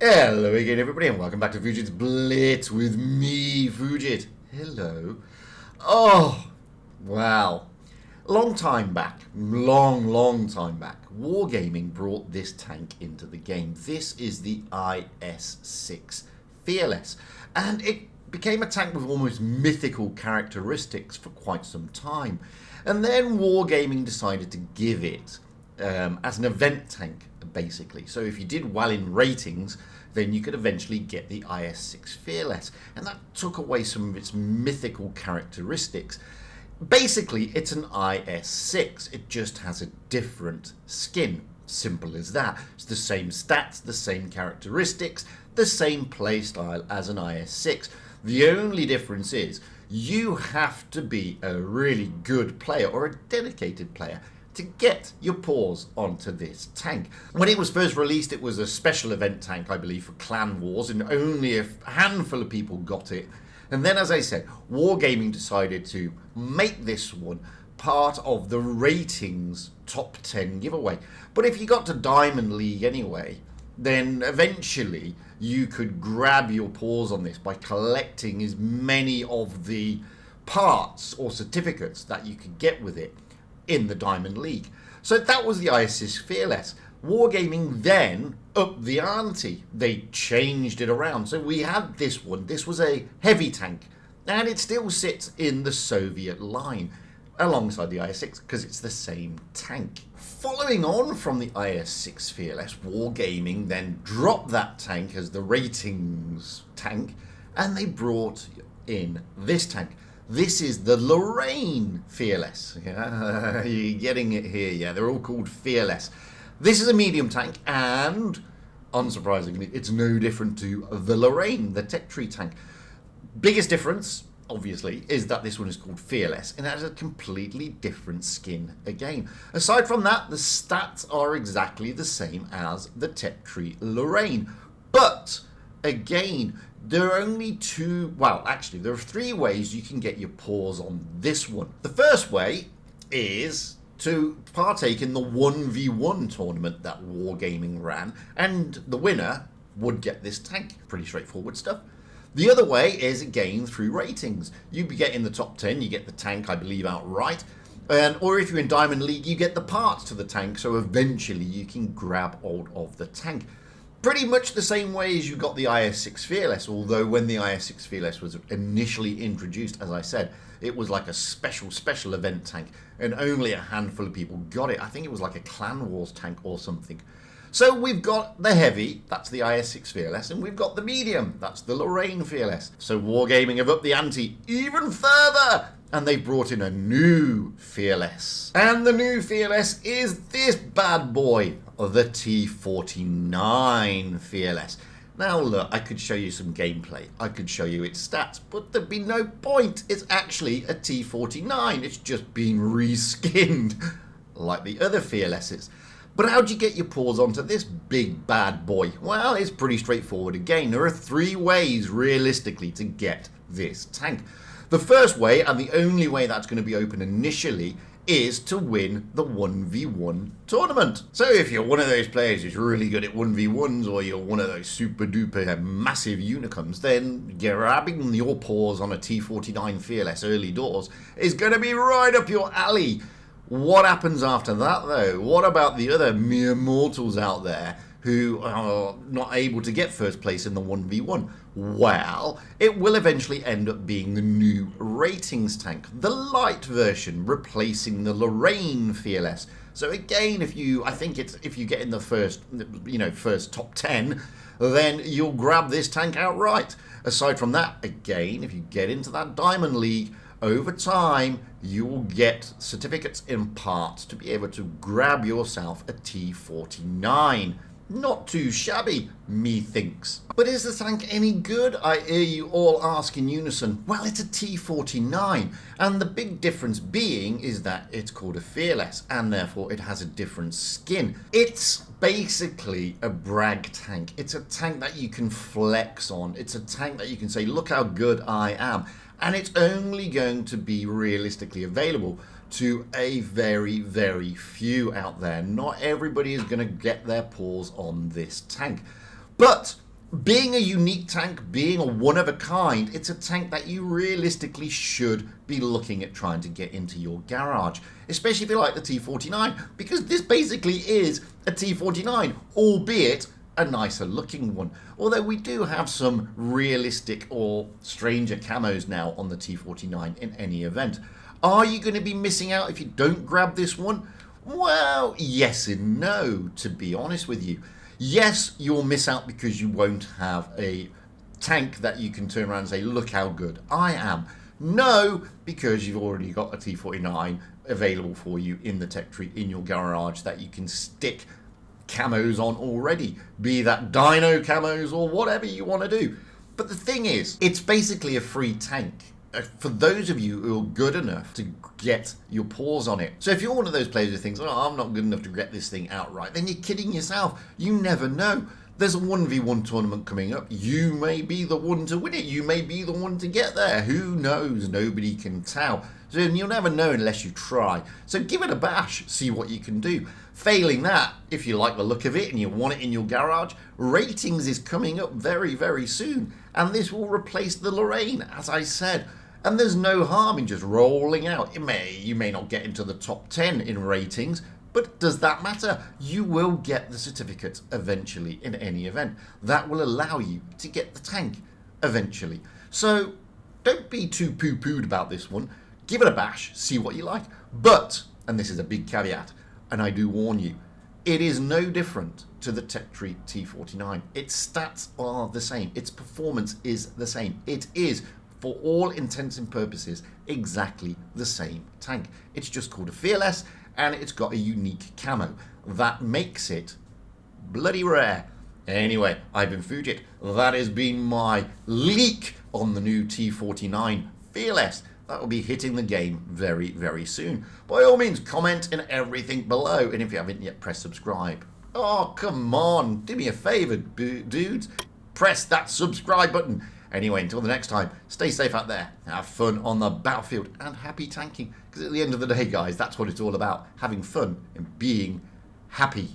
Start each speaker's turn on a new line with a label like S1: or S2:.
S1: Hello again, everybody, and welcome back to Fujit's Blitz with me, Fujit. Hello. Oh, wow. Long time back, long time back, Wargaming brought this tank into the game. This is the IS-6 Fearless, and it became a tank with almost mythical characteristics for quite some time. And then Wargaming decided to give it as an event tank, basically. So if you did well in ratings, then you could eventually get the IS-6 Fearless. And that took away some of its mythical characteristics. Basically, it's an IS-6. It just has a different skin. Simple as that. It's the same stats, the same characteristics, the same playstyle as an IS-6. The only difference is you have to be a really good player or a dedicated player to get your paws onto this tank. When it was first released, it was a special event tank, I believe, for Clan Wars, and only a handful of people got it. And then, as I said, Wargaming decided to make this one part of the ratings top 10 giveaway. But if you got to Diamond League anyway, then eventually you could grab your paws on this by collecting as many of the parts or certificates that you could get with it in the Diamond League. So that was the IS-6 Fearless. Wargaming then upped the ante. They changed it around. So we had this one. This was a heavy tank, and it still sits in the Soviet line alongside the IS-6 because it's the same tank. Following on from the IS-6 Fearless, Wargaming then dropped that tank as the ratings tank, and they brought in this tank. This is the Lorraine Fearless. Yeah, you're getting it here. Yeah, they're all called Fearless. This is a medium tank, and unsurprisingly, it's no different to the Lorraine, the Tech Tree tank. Biggest difference, obviously, is that this one is called Fearless, and it has a completely different skin again. Aside from that, the stats are exactly the same as the Tech Tree Lorraine. But, again, there are only there are three ways you can get your paws on this one. The first way is to partake in the 1v1 tournament that Wargaming ran, and the winner would get this tank. Pretty straightforward stuff. The other way is, again, through ratings. You get in the top 10, you get the tank, I believe, outright. Or if you're in Diamond League, you get the parts to the tank, so eventually you can grab hold of the tank. Pretty much the same way as you got the IS-6 Fearless, although when the IS-6 Fearless was initially introduced, as I said, it was like a special event tank, and only a handful of people got it. I think it was like a Clan Wars tank or something. So we've got the heavy, that's the IS-6 Fearless, and we've got the medium, that's the Lorraine Fearless. So Wargaming have upped the ante even further, and they've brought in a new Fearless. And the new Fearless is this bad boy, the T49 Fearless. Now look, I could show you some gameplay, I could show you its stats, but there'd be no point. It's actually a T49, it's just been reskinned, like the other Fearlesses. But how'd you get your paws onto this big bad boy? Well, it's pretty straightforward again. There are three ways, realistically, to get this tank. The first way, and the only way that's going to be open initially, is to win the 1v1 tournament. So if you're one of those players who's really good at 1v1s, or you're one of those super duper massive unicorns, then grabbing your paws on a T49 Fearless early doors is going to be right up your alley. What happens after that, though? What about the other mere mortals out there who are not able to get first place in the 1v1? Well, it will eventually end up being the new ratings tank, the light version, replacing the Lorraine Fearless. So again, if you get in the first top 10, then you'll grab this tank outright. Aside from that, again, if you get into that Diamond League, over time, you will get certificates and parts to be able to grab yourself a T49. Not too shabby, methinks. But is the tank any good? I hear you all ask in unison. Well, it's a T49, and the big difference being is that it's called a Fearless, and therefore it has a different skin. It's basically a brag tank. It's a tank that you can flex on. It's a tank that you can say, look how good I am. And it's only going to be realistically available to a very, very few out there. Not everybody is going to get their paws on this tank. But being a unique tank, being a one-of-a-kind, it's a tank that you realistically should be looking at trying to get into your garage, especially if you like the T49, because this basically is a T49, albeit a nicer looking one. Although we do have some realistic or stranger camos now on the T49 in any event. Are you going to be missing out if you don't grab this one? Well, yes and no, to be honest with you. Yes, you'll miss out because you won't have a tank that you can turn around and say, look how good I am. No, because you've already got a T49 available for you in the tech tree in your garage that you can stick camos on already, be that dino camos or whatever you want to do. But the thing is, it's basically a free tank for those of you who are good enough to get your paws on it. So if you're one of those players who thinks, oh, I'm not good enough to get this thing outright, then you're kidding yourself. You never know. There's a 1v1 tournament coming up. You may be the one to win it. You may be the one to get there. Who knows? Nobody can tell. So you'll never know unless you try. So give it a bash. See what you can do. Failing that, if you like the look of it and you want it in your garage, Ratings is coming up very, very soon. And this will replace the Lorraine, as I said. And there's no harm in just rolling out. You may not get into the top 10 in ratings, but does that matter? You will get the certificate eventually in any event. That will allow you to get the tank eventually. So don't be too poo-pooed about this one. Give it a bash, see what you like. But, and this is a big caveat, and I do warn you, it is no different to the Tech Tree T49. Its stats are the same. Its performance is the same. It is, for all intents and purposes, exactly the same tank. It's just called a Fearless, and it's got a unique camo. That makes it bloody rare. Anyway, I've been Fujit. That has been my leak on the new T49 Fearless. That will be hitting the game very, very soon. By all means, comment and everything below. And if you haven't yet, press subscribe. Oh, come on. Do me a favor, dudes. Press that subscribe button. Anyway, until the next time, stay safe out there, have fun on the battlefield, and happy tanking. Because at the end of the day, guys, that's what it's all about. Having fun and being happy.